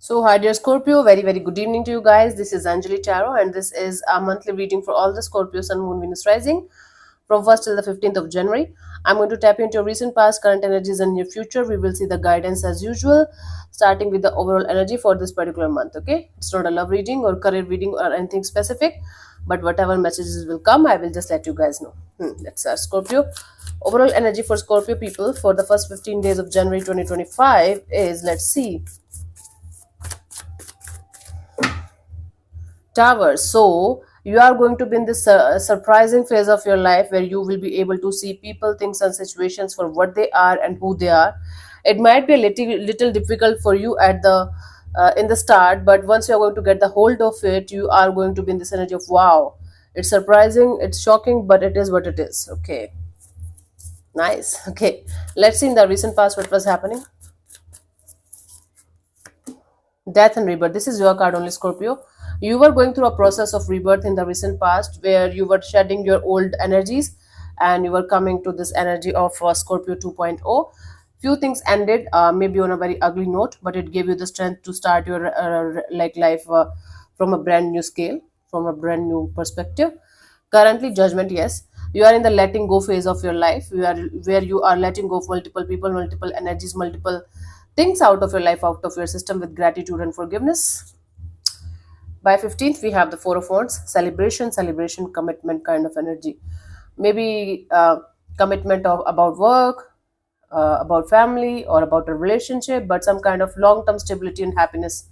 So, hi dear Scorpio, very good evening to you guys. This is Anjali Tarot, and this is a monthly reading for all the Scorpio Sun, Moon, Venus rising from 1st till the 15th of January. I'm going to tap into your recent past, current energies, and your future. We will see the guidance as usual, starting with the overall energy for this particular month. Okay, it's not a love reading or career reading or anything specific, but whatever messages will come, I will just let you guys know. That's Scorpio. Overall energy for Scorpio people for the first 15 days of January 2025 is, let's see, Tower. So you are going to be in this surprising phase of your life where you will be able to see people, things, and situations for what they are and who they are. It might be a little difficult for you at the in the start, but once you are going to get the hold of it, you are going to be in this energy of wow. It's surprising, it's shocking, but it is what it is. Okay, nice. Okay, let's see in the recent past what was happening. Death and rebirth. This is your card only, Scorpio. You were going through a process of rebirth in the recent past where you were shedding your old energies and you were coming to this energy of Scorpio 2.0. Few things ended, maybe on a very ugly note, but it gave you the strength to start your life from a brand new scale, from a brand new perspective. Currently, judgment, yes. You are in the letting go phase of your life. You are where you are letting go of multiple people, multiple energies, multiple things out of your life, out of your system with gratitude and forgiveness. By 15th, we have the Four of Wands, celebration, commitment kind of energy. Maybe commitment of about work, about family, or about a relationship, but some kind of long-term stability and happiness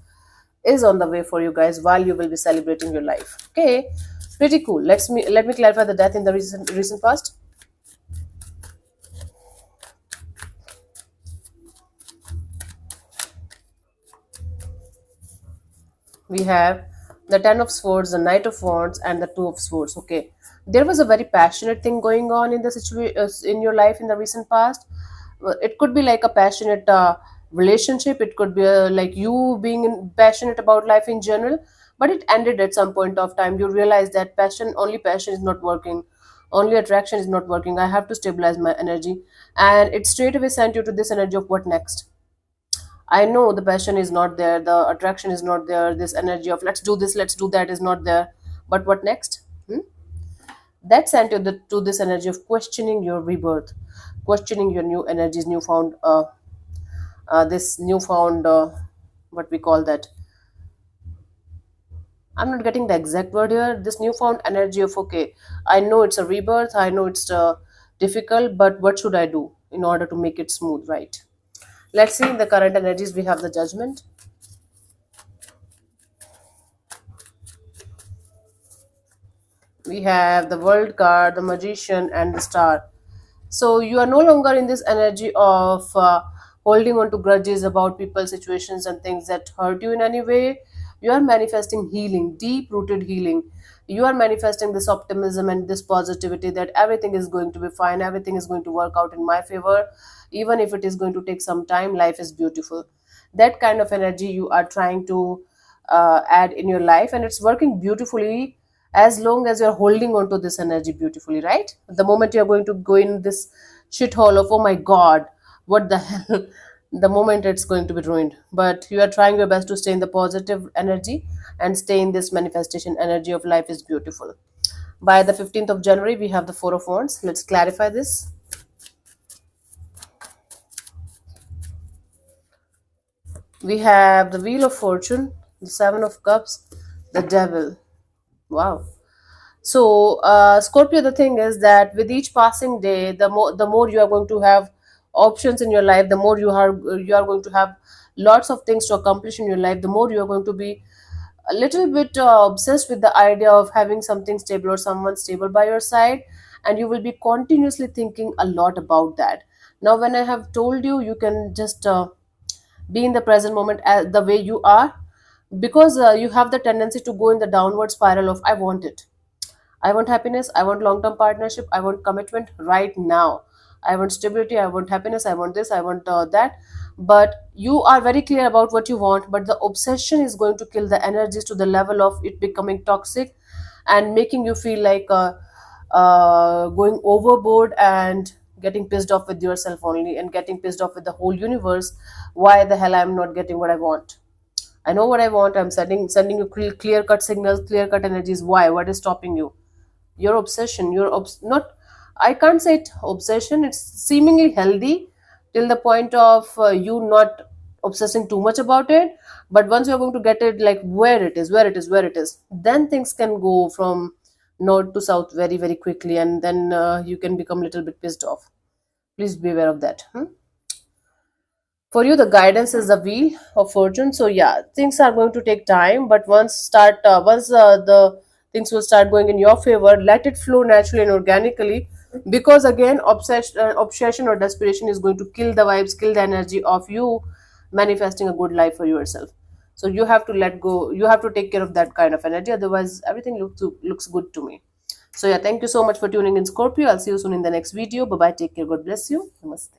is on the way for you guys while you will be celebrating your life. Okay, pretty cool. Let me clarify the death in the recent past. We have the Ten of Swords, the Knight of Wands, and the Two of Swords. Okay, there was a very passionate thing going on in the situation in your life in the recent past. It could be like a passionate relationship. It could be like you being passionate about life in general. But it ended at some point of time. You realize that passion is not working. Only attraction is not working. I have to stabilize my energy, and it straight away sent you to this energy of what next. I know the passion is not there, the attraction is not there, this energy of let's do this, let's do that is not there. But what next? That sent you to this energy of questioning your rebirth, questioning your new energies, this newfound, what we call that. I'm not getting the exact word here. This newfound energy of okay, I know it's a rebirth, I know it's difficult, but what should I do in order to make it smooth, right? Let's see in the current energies we have the Judgment. We have the World card, the Magician, and the Star. So you are no longer in this energy of holding on to grudges about people, situations, and things that hurt you in any way. You are manifesting healing, deep rooted healing. You are manifesting this optimism and this positivity that everything is going to be fine, everything is going to work out in my favor, even if it is going to take some time. Life is beautiful. That kind of energy you are trying to add in your life, and it's working beautifully as long as you're holding on to this energy beautifully, right? The moment you're going to go in this shithole of oh my god, what the hell, the moment it's going to be ruined. But you are trying your best to stay in the positive energy and stay in this manifestation energy of life is beautiful. By the 15th of January, we have the Four of Wands. Let's clarify this. We have the Wheel of Fortune, the Seven of Cups, the Devil. Wow. So, Scorpio, the thing is that with each passing day, the more you are going to have options in your life, the more you are going to have lots of things to accomplish in your life. The more you are going to be a little bit obsessed with the idea of having something stable or someone stable by your side, and you will be continuously thinking a lot about that. Now, when I have told you, you can just be in the present moment as the way you are, because you have the tendency to go in the downward spiral of I want it, I want happiness, I want long term partnership, I want commitment right now. I want stability, I want happiness, I want this, I want that. But you are very clear about what you want, but the obsession is going to kill the energies to the level of it becoming toxic and making you feel like going overboard and getting pissed off with yourself only and getting pissed off with the whole universe. Why the hell I'm not getting what I want? I know what I want. I'm sending you clear cut signals, clear cut energies. Why? What is stopping you? Your obsession. Not. I can't say it obsession. It's seemingly healthy till the point of you not obsessing too much about it. But once you're going to get it, like where it is, where it is, where it is, then things can go from north to south very, very quickly, and then you can become a little bit pissed off. Please be aware of that. For you, the guidance is the wheel of fortune. So yeah, things are going to take time, but once the things will start going in your favor, let it flow naturally and organically, because again, obsession or desperation is going to kill the vibes, kill the energy of you manifesting a good life for yourself. So you have to let go, you have to take care of that kind of energy, otherwise everything looks good to me. So yeah, thank you so much for tuning in, Scorpio. I'll see you soon in the next video. Bye bye, take care, God bless you, namaste.